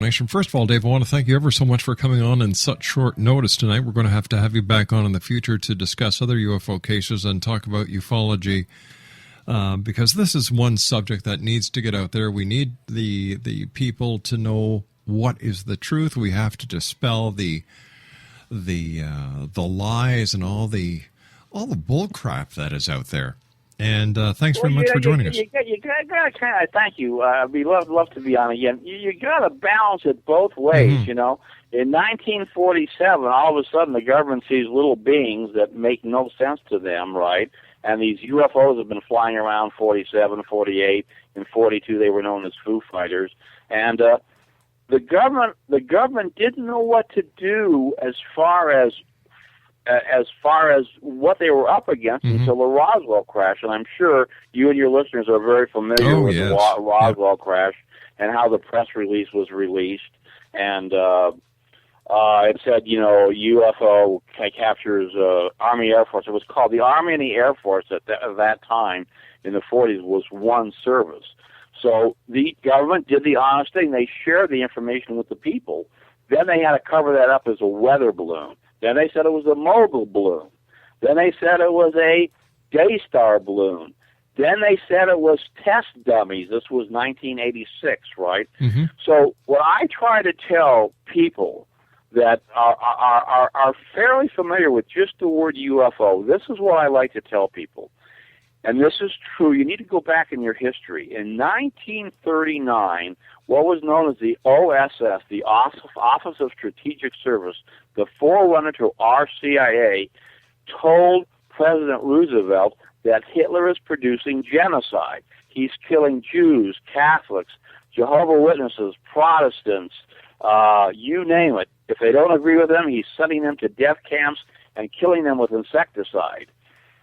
Nation. First of all, Dave, I want to thank you ever so much for coming on in such short notice tonight. We're going to have you back on in the future to discuss other UFO cases and talk about ufology, because this is one subject that needs to get out there. We need the people to know what is the truth. We have to dispel the lies and all the bull crap that is out there. And thanks very much for joining us. You got to kind of thank you. We love to be on again. You got to balance it both ways. You know, in 1947, all of a sudden the government sees little beings that make no sense to them, right? And these UFOs have been flying around 47, 48, in 42 they were known as Foo Fighters, and the government didn't know what to do as far as what they were up against until the Roswell crash. And I'm sure you and your listeners are very familiar with the Roswell crash and how the press release was released. And it said, you know, UFO captures Army Air Force. It was called the Army and the Air Force at that time in the 40s was one service. So the government did the honest thing. They shared the information with the people. Then they had to cover that up as a weather balloon. Then they said it was a mogul balloon. Then they said it was a Daystar balloon. Then they said it was test dummies. This was 1986, right? So what I try to tell people that are fairly familiar with just the word UFO, this is what I like to tell people. And this is true. You need to go back in your history. In 1939, what was known as the OSS, the Office of Strategic Service, the forerunner to RCIA, told President Roosevelt that Hitler is producing genocide. He's killing Jews, Catholics, Jehovah's Witnesses, Protestants, you name it. If they don't agree with him, he's sending them to death camps and killing them with insecticide.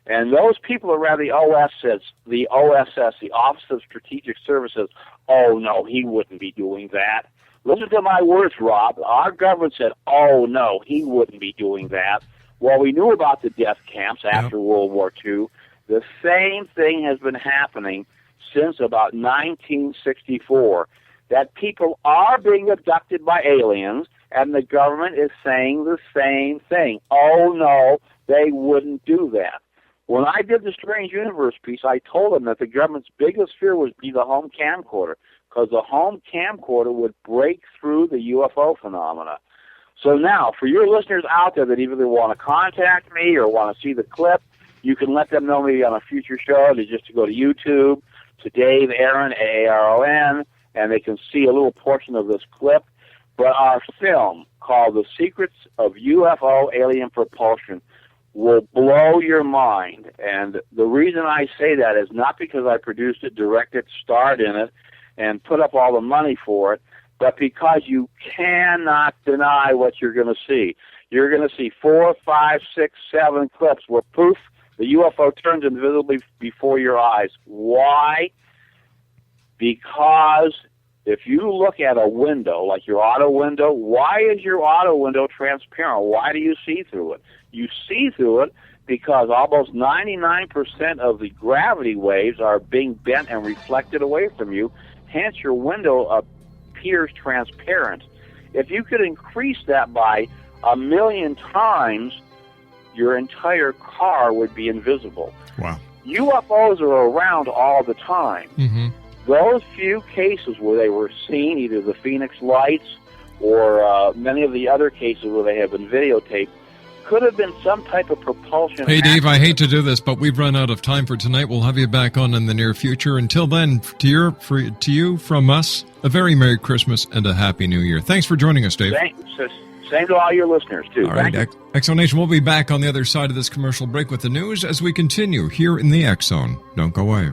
And those people around the OSS, the Office of Strategic Services, oh, no, he wouldn't be doing that. Listen to my words, Rob. Our government said, oh, no, he wouldn't be doing that. Well, we knew about the death camps after World War II. The same thing has been happening since about 1964, that people are being abducted by aliens, and the government is saying the same thing. Oh, no, they wouldn't do that. When I did the Strange Universe piece, I told them that the government's biggest fear would be the home camcorder, because the home camcorder would break through the UFO phenomena. So now, for your listeners out there that either want to contact me or want to see the clip, you can let them know maybe on a future show to go to YouTube, to Dave Aaron, A-A-R-O-N, and they can see a little portion of this clip. But our film, called The Secrets of UFO Alien Propulsion, will blow your mind. And the reason I say that is not because I produced it, directed, starred in it, and put up all the money for it, but because you cannot deny what you're going to see. You're going to see 4, 5, 6, 7 clips where, poof, the UFO turns invisible before your eyes. Why? Because if you look at a window, like your auto window, why is your auto window transparent? Why do you see through it? You see through it because almost 99% of the gravity waves are being bent and reflected away from you. Hence, your window appears transparent. If you could increase that by 1,000,000 times, your entire car would be invisible. Wow. UFOs are around all the time. Those few cases where they were seen, either the Phoenix Lights or many of the other cases where they have been videotaped, could have been some type of propulsion. Hey, Dave, I hate to do this, but we've run out of time for tonight. We'll have you back on in the near future. Until then, to you from us, a very Merry Christmas and a Happy New Year. Thanks for joining us, Dave. Same to all your listeners, too. All right, X-Zone Nation, we'll be back on the other side of this commercial break with the news as we continue here in the X-Zone. Don't go away.